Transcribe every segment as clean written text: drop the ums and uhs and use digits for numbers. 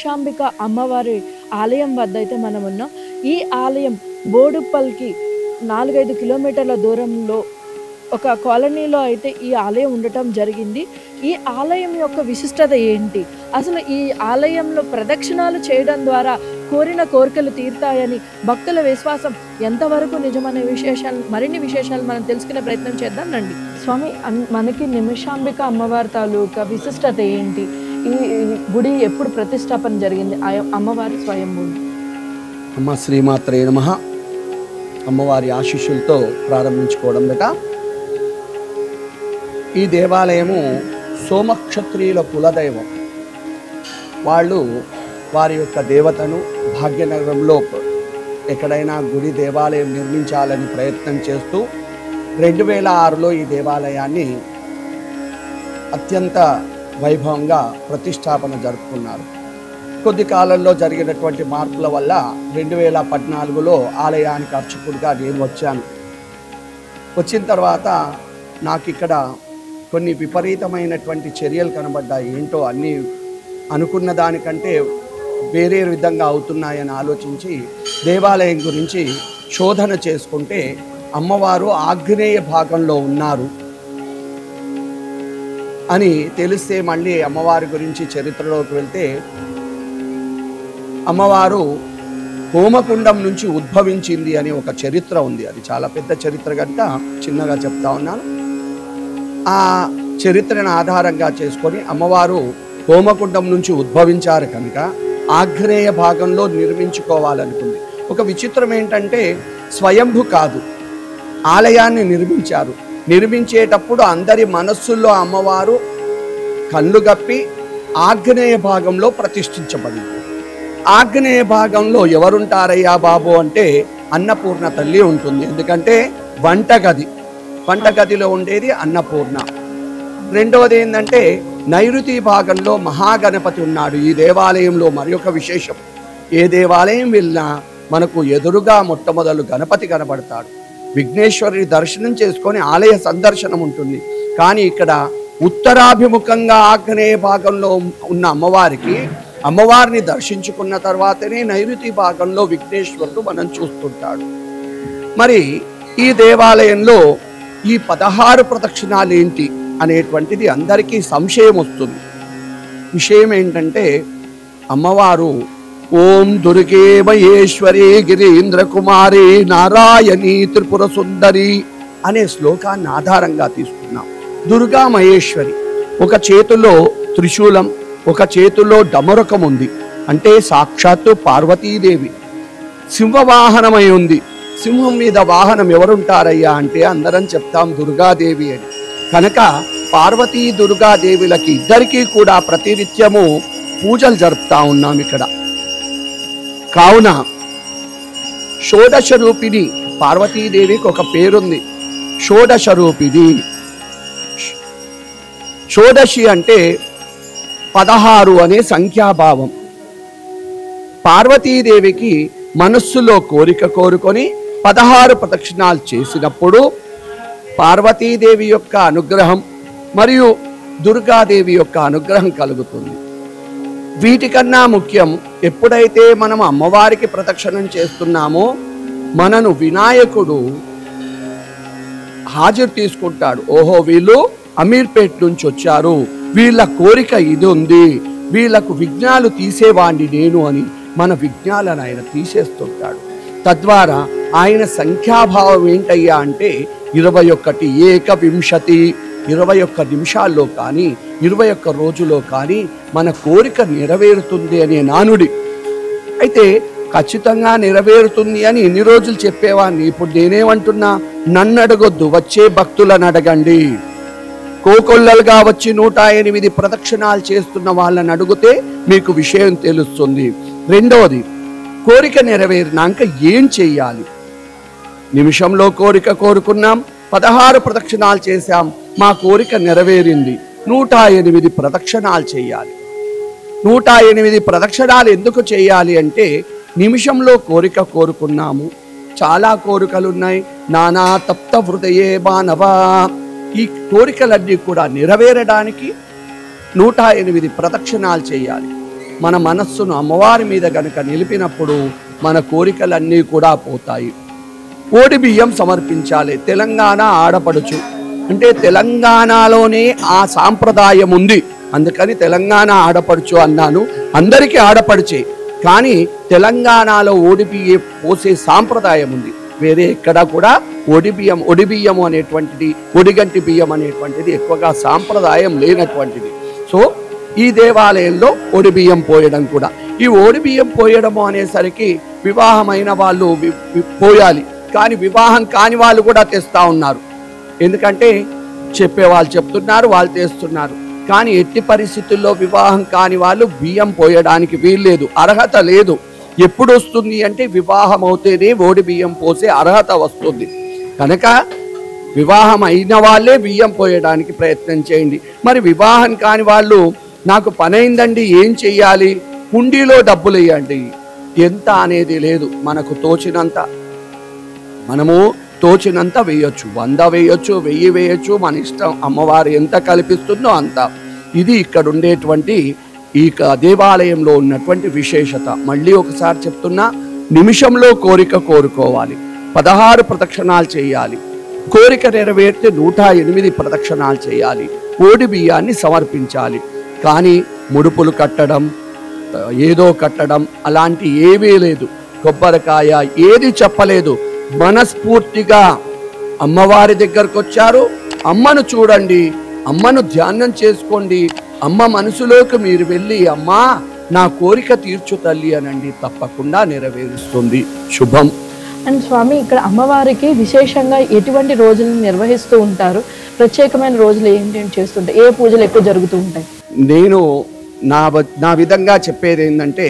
నిమిషాంబిక అమ్మవారి ఆలయం వద్ద అయితే మనం ఉన్నాం. ఈ ఆలయం బోడుప్పల్కి 4-5 కిలోమీటర్ల దూరంలో ఒక కాలనీలో అయితే ఈ ఆలయం ఉండటం జరిగింది. ఈ ఆలయం యొక్క విశిష్టత ఏంటి? అసలు ఈ ఆలయంలో ప్రదక్షిణాలు చేయడం ద్వారా కోరిన కోరికలు తీరుతాయని భక్తుల విశ్వాసం ఎంతవరకు నిజమనే మరిన్ని విశేషాలు మనం తెలుసుకునే ప్రయత్నం చేద్దాం రండి. స్వామి, మనకి నిమిషాంబిక అమ్మవారి తాలూకా విశిష్టత ఏంటి? ఈ గుడి ఎప్పుడు ప్రతిష్టాపన జరిగింది? అమ్మవారి స్వయంభూ. అమ్మ శ్రీమాత్రే నమః. అమ్మవారి ఆశీస్సులతో ప్రారంభించుకోవడం బట. ఈ దేవాలయము సోమక్షత్రియుల కులదైవం. వాళ్ళు వారి యొక్క దేవతను భాగ్యనగరంలో ఎక్కడైనా గుడి దేవాలయం నిర్మించాలని ప్రయత్నం చేస్తూ 2006లో ఈ దేవాలయాన్ని అత్యంత వైభవంగా ప్రతిష్టాపన జరుపుకున్నారు. కొద్ది కాలంలో జరిగినటువంటి మార్పుల వల్ల 2014లో ఆలయానికి అర్చకుడిగా నేను వచ్చాను. వచ్చిన తర్వాత నాకు ఇక్కడ కొన్ని విపరీతమైనటువంటి చర్యలు కనబడ్డాయి. ఏంటో అన్నీ అనుకున్న దానికంటే వేరే విధంగా అవుతున్నాయని ఆలోచించి దేవాలయం గురించి శోధన చేసుకుంటే అమ్మవారు ఆగ్నేయ భాగంలో ఉన్నారు అని తెలిస్తే మళ్ళీ అమ్మవారి గురించి చరిత్రలోకి వెళ్తే అమ్మవారు హోమకుండం నుంచి ఉద్భవించింది అని ఒక చరిత్ర ఉంది. అది చాలా పెద్ద చరిత్ర కనుక చిన్నగా చెప్తా ఉన్నాను. ఆ చరిత్రను ఆధారంగా చేసుకొని అమ్మవారు హోమకుండం నుంచి ఉద్భవించారు కనుక ఆగ్నేయ భాగంలో నిర్మించుకోవాలనుకుంది. ఒక విచిత్రం ఏంటంటే స్వయంభు కాదు, ఆలయాన్ని నిర్మించారు. నిర్మించేటప్పుడు అందరి మనస్సుల్లో అమ్మవారు కళ్ళు గప్పి ఆగ్నేయ భాగంలో ప్రతిష్ఠించబడింది. ఆగ్నేయ భాగంలో ఎవరుంటారయ్యా బాబు అంటే అన్నపూర్ణ తల్లి ఉంటుంది. ఎందుకంటే వంటగదిలో ఉండేది అన్నపూర్ణ. రెండవది ఏంటంటే నైరుతి భాగంలో మహాగణపతి ఉన్నాడు. ఈ దేవాలయంలో మరి ఒక విశేషం, ఏ దేవాలయం వెళ్ళినా మనకు ఎదురుగా మొట్టమొదలు గణపతి కనబడతాడు. విఘ్నేశ్వరుని దర్శనం చేసుకొని ఆలయ సందర్శనం ఉంటుంది. కానీ ఇక్కడ ఉత్తరాభిముఖంగా ఆగ్నేయ భాగంలో ఉన్న అమ్మవారిని దర్శించుకున్న తర్వాతనే నైరుతి భాగంలో విఘ్నేశ్వరుడు మనం చూస్తుంటాడు. మరి ఈ దేవాలయంలో ఈ 16 ప్రదక్షిణాలు ఏంటి అనేటువంటిది అందరికీ సంశయం వస్తుంది. విషయం ఏంటంటే అమ్మవారు ఓం దుర్గే మహేశ్వరి గిరీంద్ర కుమారి నారాయణి త్రిపుర సుందరి అనే శ్లోకాన్ని ఆధారంగా తీసుకున్నాం. దుర్గా మహేశ్వరి, ఒక చేతిలో త్రిశూలం, ఒక చేతిలో డమరుకం ఉంది. అంటే సాక్షాత్తు పార్వతీదేవి. సింహవాహనమై ఉంది. సింహం మీద వాహనం ఎవరుంటారయ్యా అంటే అందరం చెప్తాం దుర్గాదేవి అని. కనుక పార్వతీ దుర్గాదేవులకి ఇద్దరికీ కూడా ప్రతినిత్యము పూజలు జరుపుతా ఉన్నాం ఇక్కడ. కావున షోడశ రూపిణి పార్వతీదేవికి ఒక పేరుంది, షోడశ రూపిణి. షోడశి అంటే 16 అనే సంఖ్యాభావం. పార్వతీదేవికి మనస్సులో కోరిక కోరుకొని 16 ప్రదక్షిణాలు చేసినప్పుడు పార్వతీదేవి యొక్క అనుగ్రహం మరియు దుర్గాదేవి యొక్క అనుగ్రహం కలుగుతుంది. వీటికన్నా ముఖ్యం, ఎప్పుడైతే మనం అమ్మవారికి ప్రదక్షిణం చేస్తున్నామో మనను వినాయకుడు హాజరు తీసుకుంటాడు. ఓహో, వీళ్ళు అమీర్పేట్ నుంచి వచ్చారు, వీళ్ళ కోరిక ఇది ఉంది, వీళ్ళకు విఘ్నాలు తీసేవాణ్ణి నేను అని మన విఘ్నాలను ఆయన తీసేస్తుంటాడు. తద్వారా ఆయన సంఖ్యాభావం ఏంటయ్యా అంటే 21 ఏకవింశతి, 21 నిమిషాల్లో కానీ 21 రోజులో కానీ మన కోరిక నెరవేరుతుంది అనే నానుడి. అయితే ఖచ్చితంగా నెరవేరుతుంది అని ఎన్ని రోజులు చెప్పేవాడిని. ఇప్పుడు నేనేమంటున్నా, నన్ను అడగొద్దు, వచ్చే భక్తులను అడగండి. కోకొల్లలుగా వచ్చి 108 ప్రదక్షిణాలు చేస్తున్న వాళ్ళని అడిగితే మీకు విషయం తెలుస్తుంది. రెండవది, కోరిక నెరవేరినాక ఏం చెయ్యాలి? నిమిషంలో కోరిక కోరుకున్నాం, 16 ప్రదక్షిణాలు చేశాం, మా కోరిక నెరవేరింది. 108 ప్రదక్షిణాలు చేయాలి. 108 ప్రదక్షిణాలు ఎందుకు చేయాలి అంటే నిమిషంలో కోరిక కోరుకున్నాము, చాలా కోరికలు ఉన్నాయి. నానా తప్త హృదయే మానవా, ఈ కోరికలన్నీ కూడా నెరవేరడానికి 108 ప్రదక్షిణాలు చేయాలి. మన మనస్సును అమ్మవారి మీద గనుక నిలిపినప్పుడు మన కోరికలన్నీ కూడా పోతాయి. ఓడి బియ్యం సమర్పించాలి. తెలంగాణ ఆడపడుచు అంటే తెలంగాణలోనే ఆ సాంప్రదాయం ఉంది, అందుకని తెలంగాణ ఆడపడుచు అన్నాను. అందరికీ ఆడపడిచే, కానీ తెలంగాణలో ఓడి బియ్యం పోసే సాంప్రదాయం ఉంది. వేరే ఎక్కడా కూడా ఒడి బియ్యము అనేటువంటిది, ఒడిగంటి బియ్యం అనేటువంటిది ఎక్కువగా సాంప్రదాయం లేనటువంటిది. సో ఈ దేవాలయంలో ఒడి బియ్యం పోయడం కూడా, ఈ ఓడి బియ్యం పోయడము అనేసరికి వివాహమైన వాళ్ళు పోయాలి, కానీ వివాహం కాని వాళ్ళు కూడా తెస్తా ఉన్నారు. ఎందుకంటే చెప్పేవాళ్ళు చెప్తున్నారు, వాళ్ళు తెస్తున్నారు. కానీ ఎట్టి పరిస్థితుల్లో వివాహం కాని వాళ్ళు బియ్యం పోయడానికి వీల్లేదు, అర్హత లేదు. ఎప్పుడు వస్తుంది అంటే వివాహం అవుతేనే ఓడి బియ్యం పోసే అర్హత వస్తుంది. కనుక వివాహం అయిన వాళ్ళే బియ్యం పోయడానికి ప్రయత్నం చేయండి. మరి వివాహం కాని వాళ్ళు నాకు పని అయిందండి ఏం చెయ్యాలి? హుండీలో డబ్బులు ఇవ్వండి. ఎంత అనేది లేదు, మనకు తోచినంత, మనము తోచినంత వేయొచ్చు. 100 వేయొచ్చు, 1000 వేయొచ్చు, మన ఇష్టం. అమ్మవారు ఎంత కల్పిస్తుందో అంత. ఇది ఇక్కడ ఉండేటువంటి ఈ దేవాలయంలో ఉన్నటువంటి విశేషత. మళ్ళీ ఒకసారి చెప్తున్నా, నిమిషంలో కోరిక కోరుకోవాలి, 16 ప్రదక్షిణాలు చేయాలి. కోరిక నెరవేర్తే 108 ప్రదక్షిణాలు చేయాలి. ఓడి బియ్యాన్ని సమర్పించాలి. కానీ ముడుపులు కట్టడం, ఏదో కట్టడం అలాంటి ఏమీ లేదు. కొబ్బరికాయ ఏది చెప్పలేదు. మనస్ఫూర్తిగా అమ్మవారి దగ్గరకు వచ్చారు, అమ్మను చూడండి, అమ్మను ధ్యానం చేసుకోండి. అమ్మ మనసులోకి మీరు వెళ్ళి అమ్మా నా కోరిక తీర్చు తల్లి అనండి, తప్పకుండా నెరవేరుస్తుంది. శుభం. అండ్ స్వామి, ఇక్కడ అమ్మవారికి విశేషంగా ఎటువంటి రోజులను నిర్వహిస్తూ ఉంటారు? ప్రత్యేకమైన రోజులు ఏంటి చేస్తుంటారు? ఏ పూజలు ఎక్కువ జరుగుతూ ఉంటాయి? నేను నా విధంగా చెప్పేది ఏంటంటే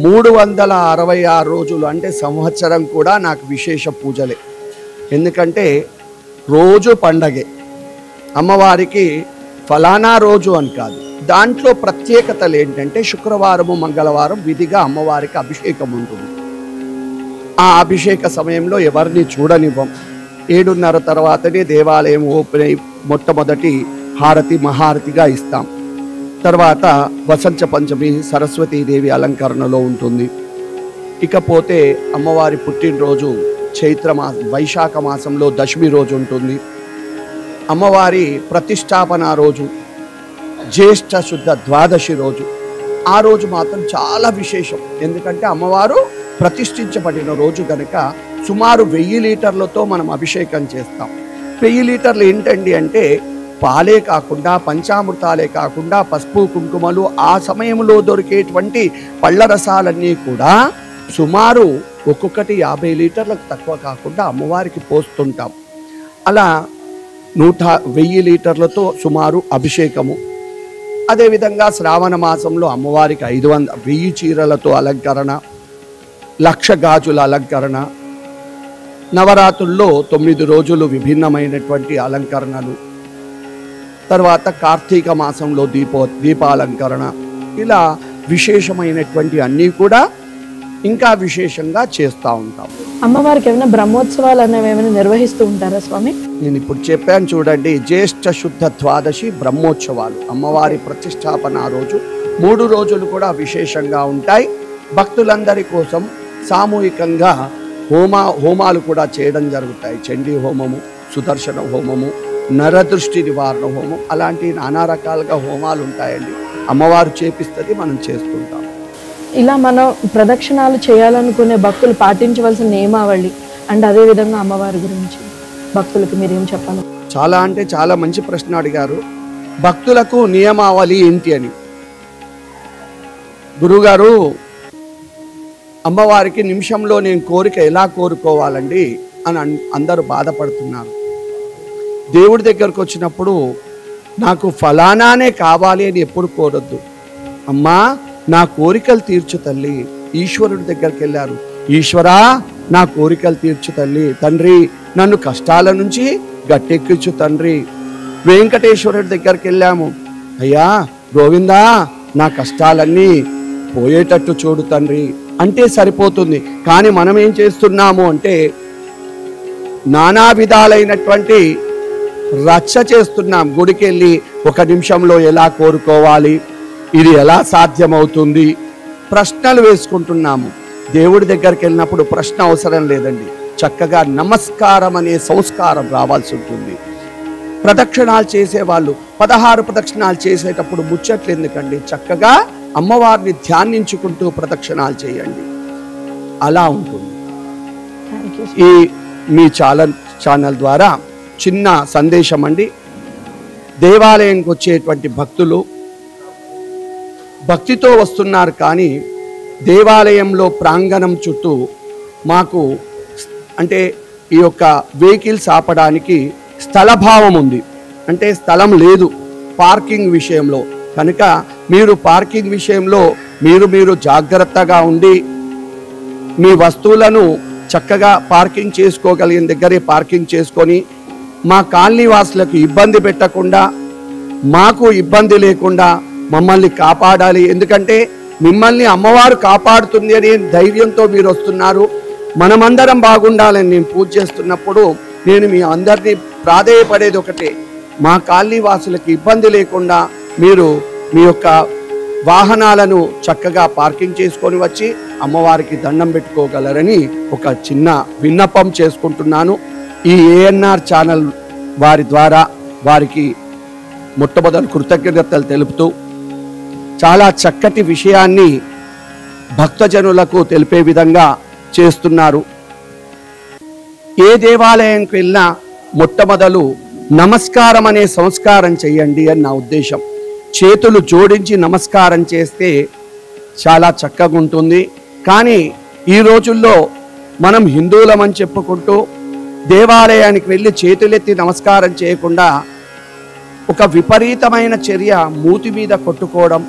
366 రోజులు అంటే సంవత్సరం కూడా నాకు విశేష పూజలే. ఎందుకంటే రోజు పండగే. అమ్మవారికి ఫలానా రోజు అని కాదు. దాంట్లో ప్రత్యేకతలు ఏంటంటే శుక్రవారము మంగళవారం విధిగా అమ్మవారికి అభిషేకం ఉంటుంది. ఆ అభిషేక సమయంలో ఎవరిని చూడనివ్వం. 7:30 తర్వాతనే దేవాలయం ఓపెన్ అయి మొట్టమొదటి హారతి మహారతిగా ఇస్తాం. తర్వాత వసంత పంచమి సరస్వతీదేవి అలంకరణలో ఉంటుంది. ఇకపోతే అమ్మవారి పుట్టినరోజు వైశాఖ మాసంలో దశమి రోజు ఉంటుంది. అమ్మవారి ప్రతిష్టాపన రోజు జ్యేష్ఠ శుద్ధ ద్వాదశి రోజు. ఆ రోజు మాత్రం చాలా విశేషం. ఎందుకంటే అమ్మవారు ప్రతిష్ఠించబడిన రోజు కనుక సుమారు 1000 లీటర్లతో మనం అభిషేకం చేస్తాం. 1000 లీటర్లు ఏంటండి అంటే పాలే కాకుండా, పంచామృతాలే కాకుండా, పసుపు కుంకుమలు, ఆ సమయంలో దొరికేటువంటి పళ్ళ రసాలన్నీ కూడా సుమారు ఒక్కొక్కటి 50 లీటర్లకు తక్కువ కాకుండా అమ్మవారికి పోస్తుంటాం. అలా 1000 లీటర్లతో సుమారు అభిషేకము. అదేవిధంగా శ్రావణ మాసంలో అమ్మవారికి 1000 చీరలతో అలంకరణ, 1,00,000 గాజుల అలంకరణ. నవరాత్రుల్లో 9 రోజులు విభిన్నమైనటువంటి అలంకరణలు. తర్వాత కార్తీక మాసంలో దీపాలంకరణ. ఇలా విశేషమైనటువంటి అన్నీ కూడా ఇంకా విశేషంగా చేస్తూ ఉంటాం. అమ్మవారికి ఏమైనా బ్రహ్మోత్సవాలు అనేవి ఏమైనా నిర్వహిస్తూ ఉంటారా స్వామి? నేను ఇప్పుడు చెప్పాను చూడండి, జ్యేష్ఠ శుద్ధ ద్వాదశి బ్రహ్మోత్సవాలు. అమ్మవారి ప్రతిష్టాపన రోజు 3 రోజులు కూడా విశేషంగా ఉంటాయి. భక్తులందరి కోసం సామూహికంగా హోమాలు కూడా చేయడం జరుగుతాయి. చండీ హోమము, సుదర్శన హోమము, నరదృష్టి నివారణ హోమం, అలాంటి నానా రకాలుగా హోమాలు ఉంటాయండి. అమ్మవారు చేపిస్తుంది, మనం చేస్తుంటాం. ఇలా మనం ప్రదక్షిణాలు చేయాలనుకునే భక్తులు పాటించవలసిన నియమావళి అండ్ అదేవిధంగా అమ్మవారి గురించి భక్తులకు మీరేం చెప్పాలి? చాలా అంటే చాలా మంచి ప్రశ్న అడిగారు. భక్తులకు నియమావళి ఏంటి అని. గురుగారు, అమ్మవారికి నిమిషంలో నేను కోరిక ఎలా కోరుకోవాలండి అని అందరూ బాధపడుతున్నారు. దేవుడి దగ్గరకు వచ్చినప్పుడు నాకు ఫలానానే కావాలి అని ఎప్పుడు కోరొద్దు. అమ్మా నా కోరికలు తీర్చు తల్లి. ఈశ్వరుడి దగ్గరికి వెళ్ళారు, ఈశ్వరా నా కోరికలు తీర్చు తల్లి. తండ్రి నన్ను కష్టాల నుంచి గట్టెక్కించు తండ్రి. వెంకటేశ్వరుడి దగ్గరికి వెళ్ళాము, అయ్యా గోవిందా నా కష్టాలన్నీ పోయేటట్టు చూడు తండ్రి అంటే సరిపోతుంది. కానీ మనం ఏం చేస్తున్నాము అంటే నానా విధాలైనటువంటి రచ్చ చేస్తున్నాం. గుడికి వెళ్ళి 1 నిమిషంలో ఎలా కోరుకోవాలి, ఇది ఎలా సాధ్యమవుతుంది ప్రశ్నలు వేసుకుంటున్నాము. దేవుడి దగ్గరికి వెళ్ళినప్పుడు ప్రశ్న అవసరం లేదండి. చక్కగా నమస్కారం అనే సంస్కారం రావాల్సి ఉంటుంది. ప్రదక్షిణాలు చేసేవాళ్ళు 16 ప్రదక్షిణాలు చేసేటప్పుడు ముచ్చట్లు ఎందుకండి, చక్కగా అమ్మవారిని ధ్యానించుకుంటూ ప్రదక్షిణాలు చేయండి, అలా ఉంటుంది. ఈ మీ ఛానల్ ద్వారా చిన్న సందేశం అండి. దేవాలయంకి వచ్చేటువంటి భక్తులు భక్తితో వస్తున్నారు, కానీ దేవాలయంలో ప్రాంగణం చుట్టూ మాకు అంటే ఈ యొక్క వెహికల్స్ ఆపడానికి స్థలభావం ఉంది, అంటే స్థలం లేదు పార్కింగ్ విషయంలో. కనుక మీరు పార్కింగ్ విషయంలో మీరు జాగ్రత్తగా ఉండి మీ వస్తువులను చక్కగా పార్కింగ్ చేసుకోగలిగిన దగ్గరే పార్కింగ్ చేసుకొని మా కాలనీ వాసులకు ఇబ్బంది పెట్టకుండా, మాకు ఇబ్బంది లేకుండా మమ్మల్ని కాపాడాలి. ఎందుకంటే మిమ్మల్ని అమ్మవారు కాపాడుతుంది అనే ధైర్యంతో మీరు వస్తున్నారు. మనమందరం బాగుండాలని నేను పూజ చేస్తున్నప్పుడు నేను మీ అందరినీ ప్రాధేయపడేది ఒకటే, మా కాలనీ వాసులకు ఇబ్బంది లేకుండా మీరు మీ యొక్క వాహనాలను చక్కగా పార్కింగ్ చేసుకొని వచ్చి అమ్మవారికి దండం పెట్టుకోగలరని ఒక చిన్న విన్నపం చేసుకుంటున్నాను. ఈ ఏఎన్ఆర్ ఛానల్ వారి ద్వారా వారికి మొట్టమొదటి కృతజ్ఞతలు తెలుపుతూ చాలా చక్కటి విషయాన్ని భక్తజనులకు తెలిపే విధంగా చేస్తున్నారు. ఏ దేవాలయంకి వెళ్ళినా మొట్టమొదలు నమస్కారం అనే సంస్కారం చేయండి అని నా ఉద్దేశం. చేతులు జోడించి నమస్కారం చేస్తే చాలా చక్కగా ఉంటుంది. కానీ ఈ రోజుల్లో మనం హిందువులమని చెప్పుకుంటూ దేవాలయానికి వెళ్ళి చేతులెత్తి నమస్కారం చేయకుండా ఒక విపరీతమైన చర్య మూతి మీద కొట్టుకోవడం,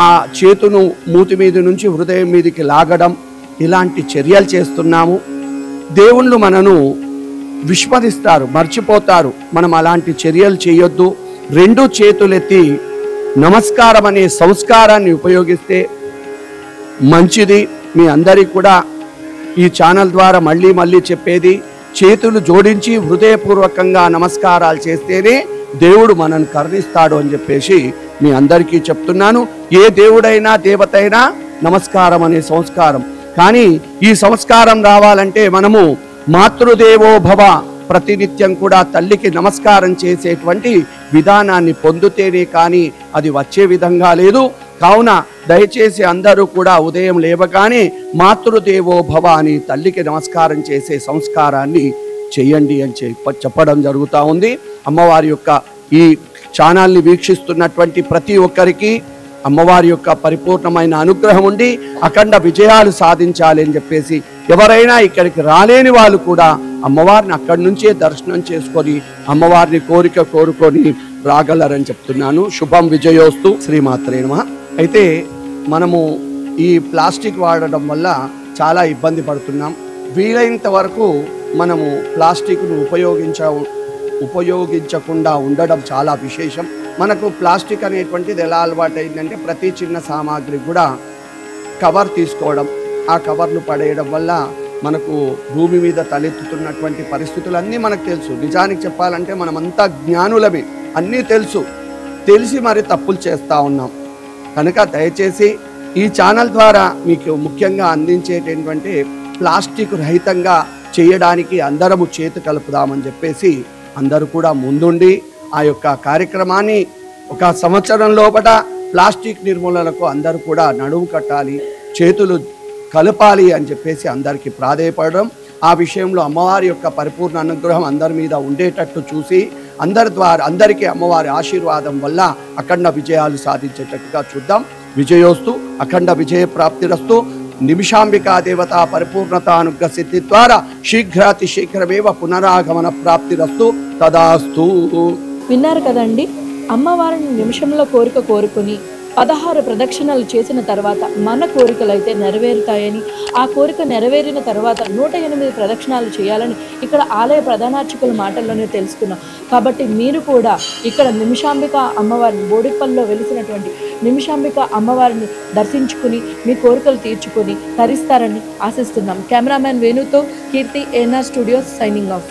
ఆ చేతును మూతి మీద నుంచి హృదయం మీదకి లాగడం, ఇలాంటి చర్యలు చేస్తున్నాము. దేవుళ్ళు మనను విస్మరిస్తారు, మర్చిపోతారు. మనం అలాంటి చర్యలు చేయొద్దు. రెండు చేతులెత్తి నమస్కారం అనే సంస్కారాన్ని ఉపయోగిస్తే మంచిది. మీ అందరికీ కూడా ఈ ఛానల్ ద్వారా మళ్ళీ చెప్పేది, చేతులు జోడించి హృదయపూర్వకంగా నమస్కారాలు చేస్తేనే దేవుడు మనల్ని కరుణిస్తాడు అని చెప్పేసి మీ అందరికీ చెప్తున్నాను. ఏ దేవుడైనా దేవతైనా నమస్కారం అనే సంస్కారం. కానీ ఈ సంస్కారం రావాలంటే మనము మాతృదేవో భవ, ప్రతినిత్యం కూడా తల్లికి నమస్కారం చేసేటువంటి విధానాన్ని పొందితేనే కానీ అది వచ్చే విధంగా లేదు. కావున దయచేసి అందరూ కూడా ఉదయం లేవగానే మాతృదేవో భవ అని తల్లికి నమస్కారం చేసే సంస్కారాన్ని చేయండి అని చెప్పడం జరుగుతూ ఉంది. అమ్మవారి యొక్క ఈ ఛానల్ని వీక్షిస్తున్నటువంటి ప్రతి ఒక్కరికి అమ్మవారి యొక్క పరిపూర్ణమైన అనుగ్రహం ఉండి అఖండ విజయాలు సాధించాలి అని చెప్పేసి, ఎవరైనా ఇక్కడికి రాలేని వాళ్ళు కూడా అమ్మవారిని అక్కడి నుంచే దర్శనం చేసుకొని అమ్మవారిని కోరుకొని రాగలరని చెప్తున్నాను. శుభం విజయోస్తు. శ్రీమాత్రే నమః. అయితే మనము ఈ ప్లాస్టిక్ వాడడం వల్ల చాలా ఇబ్బంది పడుతున్నాం. వీలైనంత వరకు మనము ప్లాస్టిక్ను ఉపయోగించకుండా ఉండడం చాలా విశేషం. మనకు ప్లాస్టిక్ అనేటువంటిది ఎలా అలవాటైందంటే ప్రతి చిన్న సామాగ్రి కూడా కవర్ తీసుకోవడం, ఆ కవర్లు పడేయడం వల్ల మనకు భూమి మీద తలెత్తుతున్నటువంటి పరిస్థితులన్నీ మనకు తెలుసు. నిజానికి చెప్పాలంటే మనమంతా జ్ఞానులమే, అన్నీ తెలిసి మరి తప్పులు చేస్తూ ఉన్నాం. కనుక దయచేసి ఈ ఛానల్ ద్వారా మీకు ముఖ్యంగా అందించేటటువంటి ప్లాస్టిక్ రహితంగా చేయడానికి అందరము చేతి కలుపుదామని చెప్పేసి అందరూ కూడా ముందుండి ఆ యొక్క కార్యక్రమాన్ని ఒక సంవత్సరం లోపల ప్లాస్టిక్ నిర్మూలనకు అందరూ కూడా నడుము కట్టాలి, చేతులు కలపాలి అని చెప్పేసి అందరికీ ప్రాధేయపడడం. ఆ విషయంలో అమ్మవారి యొక్క పరిపూర్ణ అనుగ్రహం అందరి మీద ఉండేటట్టు చూసి అందరికీ అమ్మవారి ఆశీర్వాదం వల్ల అఖండ విజయాలు సాధించేటట్టుగా చూద్దాం. విజయోస్తు. అఖండ విజయ ప్రాప్తిరస్తు. నిమిషాంబికా దేవత పరిపూర్ణత అనుగ్రహ సిద్ధి ద్వారా శీఘ్రాతి శీఘ్రమేవ పునరాగమన ప్రాప్తిరస్తు. తదాస్తు. విన్నారు కదండి, అమ్మవారిని నిమిషంలో కోరుకుని 16 ప్రదక్షిణలు చేసిన తర్వాత మన కోరికలు అయితే నెరవేరుతాయని, ఆ కోరిక నెరవేరిన తర్వాత 108 ప్రదక్షిణాలు చేయాలని ఇక్కడ ఆలయ ప్రధానార్చకుల మాటల్లోనే తెలుసుకున్నాం. కాబట్టి మీరు కూడా ఇక్కడ నిమిషాంబిక అమ్మవారిని, బోడిపల్లిలో వెలిసినటువంటి నిమిషాంబిక అమ్మవారిని దర్శించుకుని మీ కోరికలు తీర్చుకొని తరిస్తారని ఆశిస్తున్నాం. కెమెరామ్యాన్ వేణుతో కీర్తి, ఏఎన్ఆర్ స్టూడియోస్, సైనింగ్ ఆఫ్.